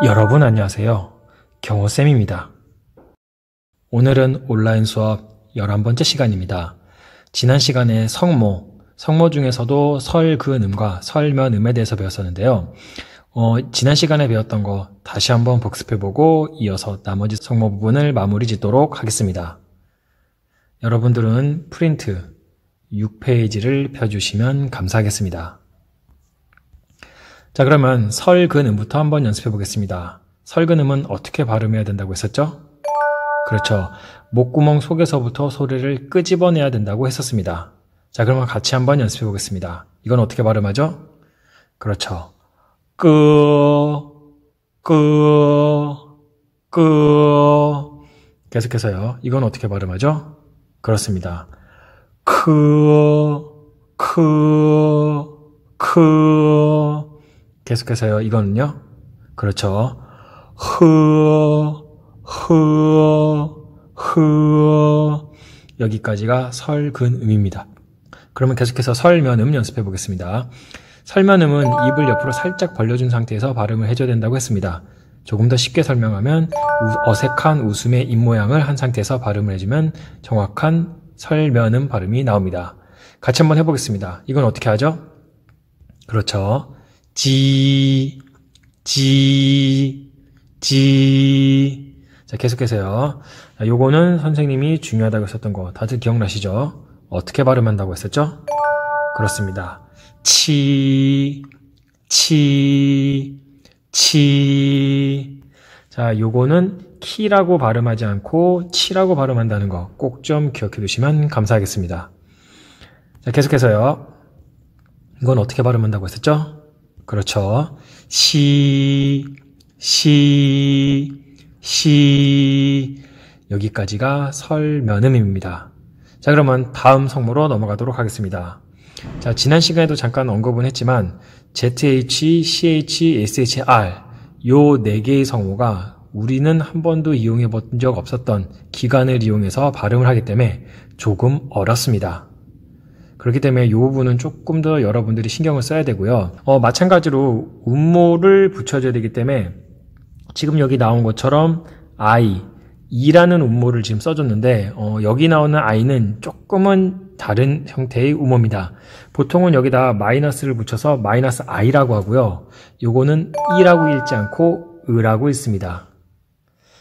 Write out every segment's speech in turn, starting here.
여러분 안녕하세요. 경호쌤입니다. 오늘은 온라인 수업 11번째 시간입니다. 지난 시간에 성모 중에서도 설근음과 설면음에 대해서 배웠었는데요. 지난 시간에 배웠던 거 다시 한번 복습해보고 이어서 나머지 성모 부분을 마무리 짓도록 하겠습니다. 여러분들은 프린트 6페이지를 펴주시면 감사하겠습니다. 자, 그러면 설근음부터 한번 연습해 보겠습니다. 설근음은 어떻게 발음해야 된다고 했었죠? 그렇죠. 목구멍 속에서부터 소리를 끄집어내야 된다고 했었습니다. 자, 그러면 같이 한번 연습해 보겠습니다. 이건 어떻게 발음하죠? 그렇죠. 계속해서요. 이건 어떻게 발음하죠? 그렇습니다. 계속해서요. 이거는요. 그렇죠. 여기까지가 설근음입니다. 그러면 계속해서 설면음 연습해 보겠습니다. 설면음은 입을 옆으로 살짝 벌려준 상태에서 발음을 해줘야 된다고 했습니다. 조금 더 쉽게 설명하면 어색한 웃음의 입모양을 한 상태에서 발음을 해주면 정확한 설면음 발음이 나옵니다. 같이 한번 해보겠습니다. 이건 어떻게 하죠? 그렇죠. 자, 계속해서요. 자, 요거는 선생님이 중요하다고 했었던 거 다들 기억나시죠? 어떻게 발음한다고 했었죠? 그렇습니다. 자, 요거는 키라고 발음하지 않고 치라고 발음한다는 거 꼭 좀 기억해 두시면 감사하겠습니다. 자, 계속해서요. 이건 어떻게 발음한다고 했었죠? 그렇죠. 여기까지가 설면음입니다. 자, 그러면 다음 성모로 넘어가도록 하겠습니다. 자, 지난 시간에도 잠깐 언급은 했지만 ZH, CH, SHR 요 4개의 성모가 우리는 한 번도 이용해 본 적 없었던 기관을 이용해서 발음을 하기 때문에 조금 어렵습니다. 그렇기 때문에 이 부분은 조금 더 여러분들이 신경을 써야 되고요. 마찬가지로 음모를 붙여줘야 되기 때문에 지금 여기 나온 것처럼 이라는 음모를 지금 써줬는데 여기 나오는 I는 조금은 다른 형태의 음모입니다. 보통은 여기다 마이너스를 붙여서 마이너스 I라고 하고요. 요거는 E라고 읽지 않고 으라고 읽습니다.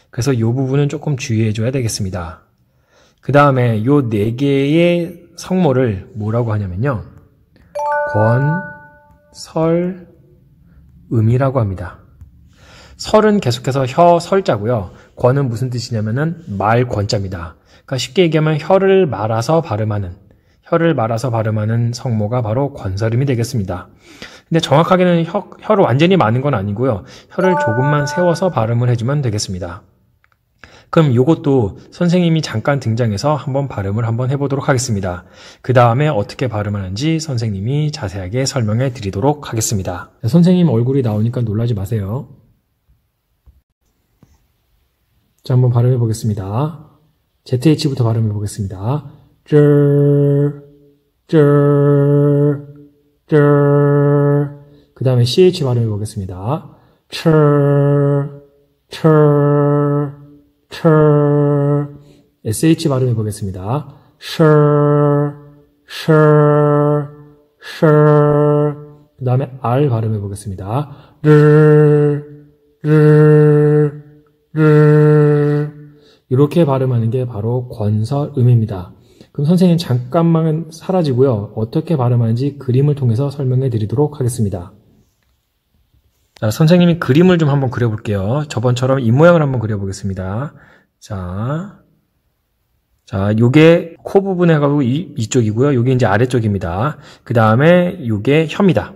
그래서 이 부분은 조금 주의해줘야 되겠습니다. 그 다음에 요 4개의 성모를 뭐라고 하냐면요. 권, 설, 음이라고 합니다. 설은 계속해서 설자고요. 권은 무슨 뜻이냐면은 말권자입니다. 그러니까 쉽게 얘기하면 혀를 말아서 발음하는 성모가 바로 권설음이 되겠습니다. 근데 정확하게는 혀를 완전히 마는 건 아니고요. 혀를 조금만 세워서 발음을 해주면 되겠습니다. 그럼 요것도 선생님이 잠깐 등장해서 한번 발음을 한번 해보도록 하겠습니다. 그 다음에 어떻게 발음하는지 선생님이 자세하게 설명해 드리도록 하겠습니다. 선생님 얼굴이 나오니까 놀라지 마세요. 자, 한번 발음해 보겠습니다. ZH부터 발음해 보겠습니다. 그 다음에 CH 발음해 보겠습니다. SH 발음해 보겠습니다. 그 다음에 R 발음해 보겠습니다. 이렇게 발음하는 게 바로 권설음입니다. 그럼 선생님 잠깐만 사라지고요. 어떻게 발음하는지 그림을 통해서 설명해 드리도록 하겠습니다. 자, 선생님이 그림을 좀 한번 그려볼게요. 저번처럼 이 모양을 한번 그려보겠습니다. 자, 요게 코 부분에 가고 이쪽이고요. 요게 이제 아래쪽입니다. 그 다음에 요게 혀입니다.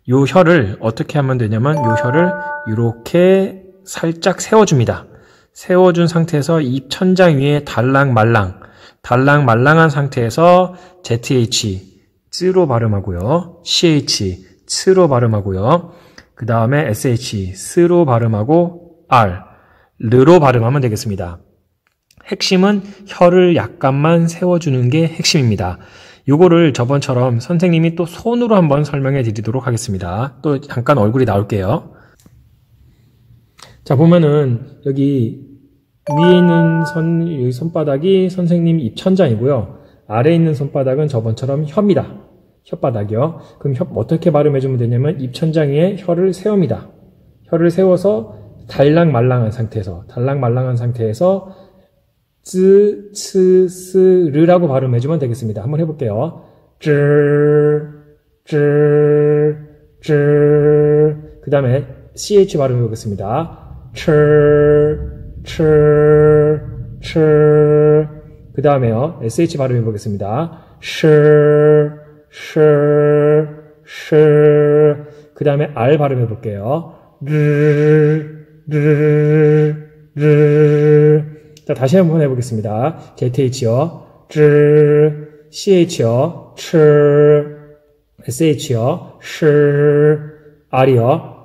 요 혀를 어떻게 하면 되냐면 요 혀를 이렇게 살짝 세워줍니다. 세워준 상태에서 입 천장 위에 달랑말랑한 상태에서 ZH, 츠로 발음하고요. CH, 츠로 발음하고요. 그 다음에 SH, 스로 발음하고 R, 르로 발음하면 되겠습니다. 핵심은 혀를 약간만 세워주는 게 핵심입니다. 요거를 저번처럼 선생님이 또 손으로 한번 설명해 드리도록 하겠습니다. 또 잠깐 얼굴이 나올게요. 자, 보면은 여기 위에 있는 여기 손바닥이 선생님 입천장이고요. 아래에 있는 손바닥은 저번처럼 혀입니다. 혓바닥이요. 그럼 어떻게 발음해주면 되냐면 입천장 위에 혀를 세웁니다. 혀를 세워서 달랑말랑한 상태에서 쯔, 츠, 스, 르라고 발음해주면 되겠습니다. 한번 해볼게요. 그 다음에 ch 발음해보겠습니다. 그 다음에요. sh 발음해보겠습니다. 그 다음에 r 발음해볼게요. 자, 다시 한번 해보겠습니다. zh요, ch요, sh요, r요,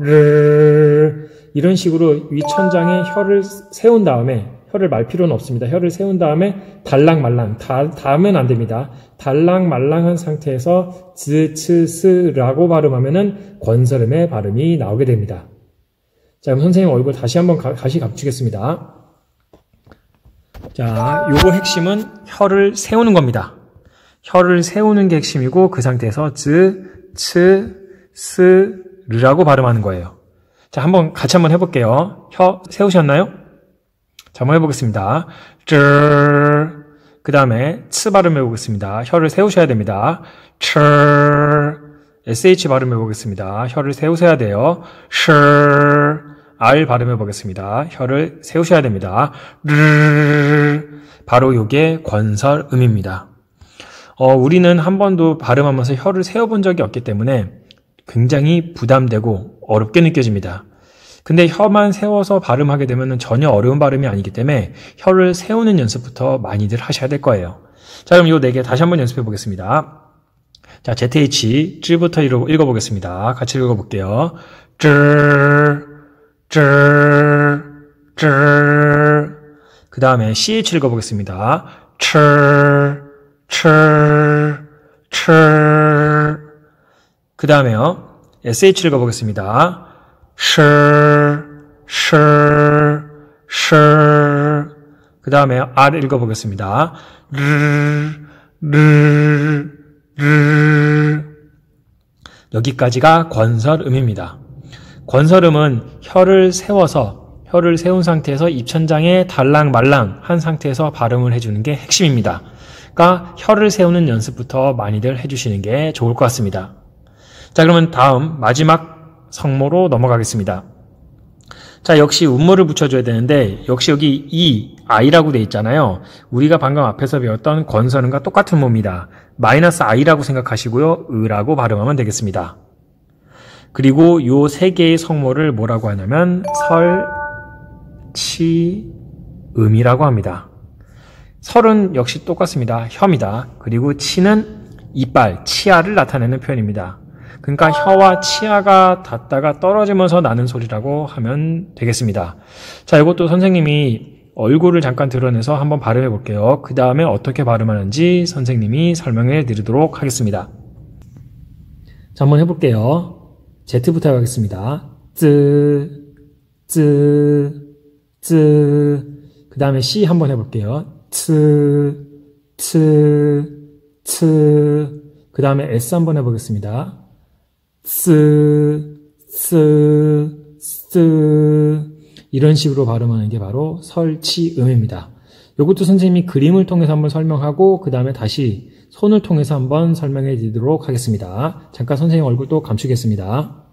이런 식으로 위천장에 혀를 세운 다음에, 혀를 말 필요는 없습니다. 혀를 세운 다음에 달랑말랑, 닿으면 안 됩니다. 달랑말랑한 상태에서 즈, 츠, 스라고 발음하면은 권설음의 발음이 나오게 됩니다. 자, 그럼 선생님 얼굴 다시 한번 다시 감추겠습니다. 자, 요거 핵심은 혀를 세우는 겁니다. 혀를 세우는 게 핵심이고 그 상태에서 즈, 츠, 스, 르라고 발음하는 거예요. 자, 같이 한번 해볼게요. 혀 세우셨나요? 자, 한번 해보겠습니다. 그 다음에 츠 발음해보겠습니다. 혀를 세우셔야 됩니다. sh 발음해보겠습니다. 혀를 세우셔야 돼요. r 발음해보겠습니다. 혀를 세우셔야 됩니다. 바로 요게 권설음입니다. 우리는 한 번도 발음하면서 혀를 세워본 적이 없기 때문에 굉장히 부담되고 어렵게 느껴집니다. 근데 혀만 세워서 발음하게 되면 전혀 어려운 발음이 아니기 때문에 혀를 세우는 연습부터 많이들 하셔야 될 거예요. 자, 그럼 요 4개 다시 한번 연습해 보겠습니다. 자, ZH, 쯔부터 읽어보겠습니다. 같이 읽어볼게요. 그 다음에 CH 읽어보겠습니다. 그 다음에요. SH 읽어보겠습니다. 그 다음에 R 읽어보겠습니다. 여기까지가 권설음입니다. 권설음은 혀를 세운 상태에서 입천장에 달랑말랑 한 상태에서 발음을 해주는 게 핵심입니다. 그러니까 혀를 세우는 연습부터 많이들 해주시는 게 좋을 것 같습니다. 자, 그러면 다음 마지막 성모로 넘어가겠습니다. 자, 역시 음모를 붙여줘야 되는데 역시 여기 i라고 돼 있잖아요. 우리가 방금 앞에서 배웠던 권설음과 똑같은 모입니다. -i라고 생각하시고요. 으라고 발음하면 되겠습니다. 그리고 요 3개의 성모를 뭐라고 하냐면 설치음이라고 합니다. 설은 역시 똑같습니다. 혀입니다. 그리고 치는 이빨, 치아를 나타내는 표현입니다. 그러니까 혀와 치아가 닿다가 떨어지면서 나는 소리라고 하면 되겠습니다. 자, 이것도 선생님이 얼굴을 잠깐 드러내서 한번 발음해 볼게요. 그 다음에 어떻게 발음하는지 선생님이 설명해 드리도록 하겠습니다. 자, 한번 해볼게요. Z부터 하겠습니다. 쯔, 그 다음에 C 한번 해볼게요. 츠, 그 다음에 S 한번 해보겠습니다. 이런 식으로 발음하는 게 바로 설치음입니다. 이것도 선생님이 그림을 통해서 한번 설명하고 그 다음에 다시 손을 통해서 한번 설명해 드리도록 하겠습니다. 잠깐 선생님 얼굴도 감추겠습니다.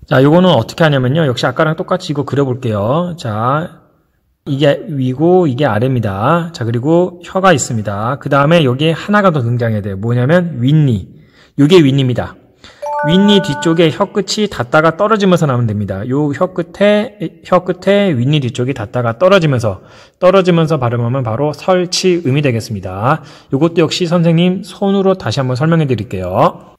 자, 요거는 어떻게 하냐면요. 역시 아까랑 똑같이 이거 그려볼게요. 자, 이게 위고 이게 아래입니다. 자, 그리고 혀가 있습니다. 그 다음에 여기에 하나가 더 등장해야 돼요. 뭐냐면 윗니. 이게 윗니입니다. 윗니 뒤쪽에 혀 끝이 닿다가 떨어지면서 나오면 됩니다. 요 혀 끝에 윗니 뒤쪽이 닿다가 떨어지면서 발음하면 바로 설치음이 되겠습니다. 요것도 역시 선생님 손으로 다시 한번 설명해 드릴게요.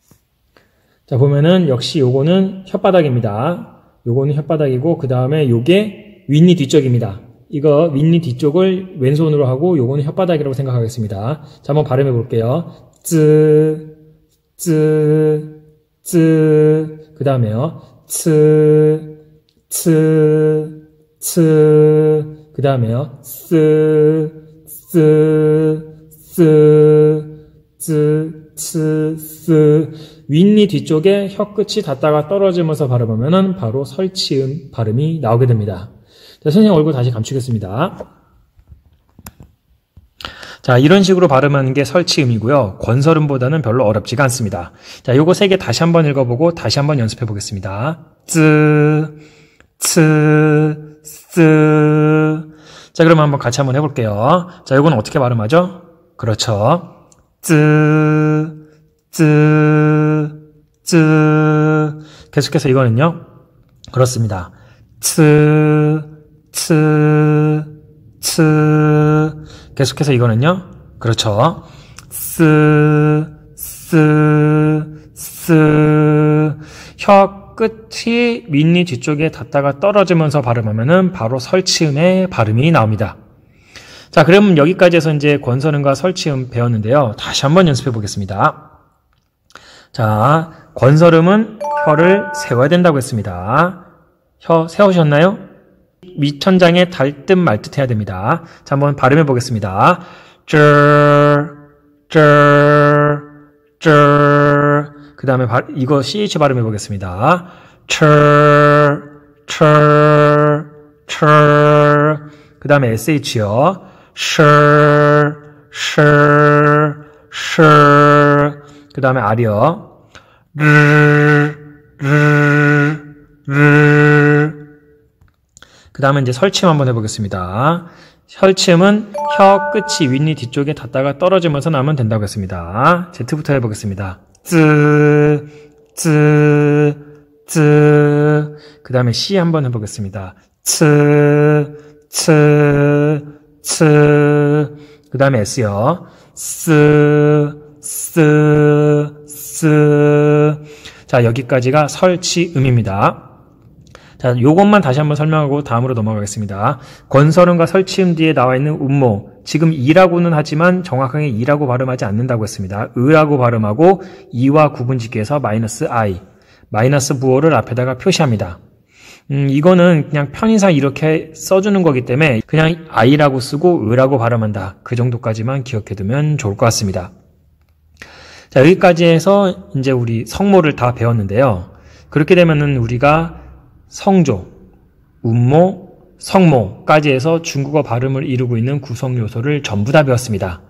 자, 보면은 역시 요거는 혓바닥입니다. 요거는 혓바닥이고 그 다음에 요게 윗니 뒤쪽입니다. 이거 윗니 뒤쪽을 왼손으로 하고 요거는 혓바닥이라고 생각하겠습니다. 자, 한번 발음해 볼게요. 그 다음에요. 그 다음에요. 윗니 뒤쪽에 혀 끝이 닿다가 떨어지면서 발음하면은 바로 설치음 발음이 나오게 됩니다. 자, 선생님 얼굴 다시 감추겠습니다. 자, 이런 식으로 발음하는 게 설치음이고요. 권설음보다는 별로 어렵지가 않습니다. 자, 요거 세 개 다시 한번 읽어보고 다시 한번 연습해 보겠습니다. 자, 그러면 한번 같이 한번 해볼게요. 자, 요거는 어떻게 발음하죠? 그렇죠. 계속해서 이거는요. 그렇습니다. 계속해서 이거는요. 그렇죠. 혀 끝이 윗니 뒤쪽에 닿다가 떨어지면서 발음하면은 바로 설치음의 발음이 나옵니다. 자, 그러면 여기까지 해서 이제 권설음과 설치음 배웠는데요. 다시 한번 연습해 보겠습니다. 자, 권설음은 혀를 세워야 된다고 했습니다. 혀 세우셨나요? 밑천장에 닿을 듯 말 듯 해야 됩니다. 자, 한번 발음해 보겠습니다. 그 다음에 이거 CH 발음해 보겠습니다. 그 다음에 SH요. 그 다음에 R이요. 그 다음에 이제 설치음 한번 해보겠습니다. 설치음은 혀 끝이 윗니 뒤쪽에 닿다가 떨어지면서 나오면 된다고 했습니다. Z부터 해보겠습니다. 그 다음에 C 한번 해보겠습니다. 그 다음에 S요. 자, 여기까지가 설치음입니다. 자, 요것만 다시 한번 설명하고 다음으로 넘어가겠습니다. 권설음과 설치음 뒤에 나와 있는 음모. 지금 이라고는 하지만 정확하게 이라고 발음하지 않는다고 했습니다. 으라고 발음하고 이와 구분짓기해서 마이너스 I, 마이너스 부호를 앞에다가 표시합니다. 이거는 그냥 편의상 이렇게 써주는 거기 때문에 그냥 I라고 쓰고 으라고 발음한다. 그 정도까지만 기억해두면 좋을 것 같습니다. 자, 여기까지 해서 이제 우리 성모를 다 배웠는데요. 그렇게 되면은 우리가 성조, 음모, 성모까지 해서 중국어 발음을 이루고 있는 구성 요소를 전부 다 배웠습니다.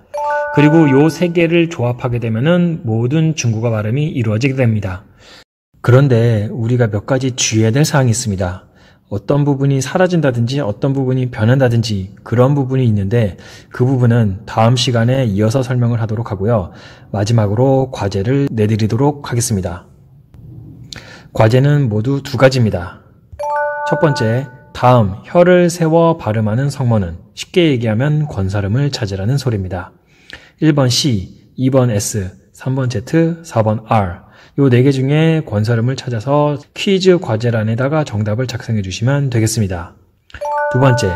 그리고 요 세 개를 조합하게 되면은 모든 중국어 발음이 이루어지게 됩니다. 그런데 우리가 몇 가지 주의해야 될 사항이 있습니다. 어떤 부분이 사라진다든지 어떤 부분이 변한다든지 그런 부분이 있는데 그 부분은 다음 시간에 이어서 설명을 하도록 하고요. 마지막으로 과제를 내드리도록 하겠습니다. 과제는 모두 두 가지입니다. 첫 번째, 다음 혀를 세워 발음하는 성모는 쉽게 얘기하면 권설음을 찾으라는 소리입니다. 1번 C, 2번 S, 3번 Z, 4번 R 요 4개 중에 권설음을 찾아서 퀴즈 과제란에다가 정답을 작성해 주시면 되겠습니다. 두 번째,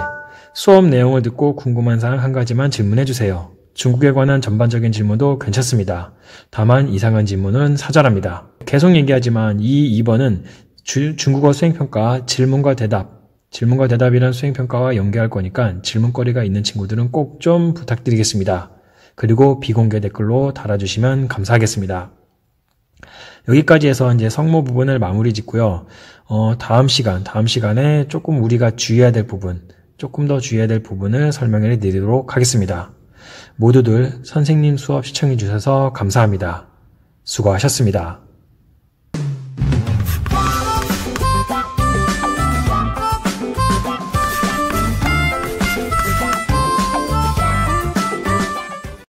수업 내용을 듣고 궁금한 사항 한 가지만 질문해 주세요. 중국에 관한 전반적인 질문도 괜찮습니다. 다만 이상한 질문은 사절합니다. 계속 얘기하지만 이 2번은 중국어 수행평가 질문과 대답이란 수행평가와 연계할 거니까 질문거리가 있는 친구들은 꼭 좀 부탁드리겠습니다. 그리고 비공개 댓글로 달아주시면 감사하겠습니다. 여기까지 해서 이제 성모 부분을 마무리 짓고요. 다음 시간에 조금 우리가 주의해야 될 부분, 조금 더 주의해야 될 부분을 설명해 드리도록 하겠습니다. 모두들 선생님 수업 시청해 주셔서 감사합니다. 수고하셨습니다.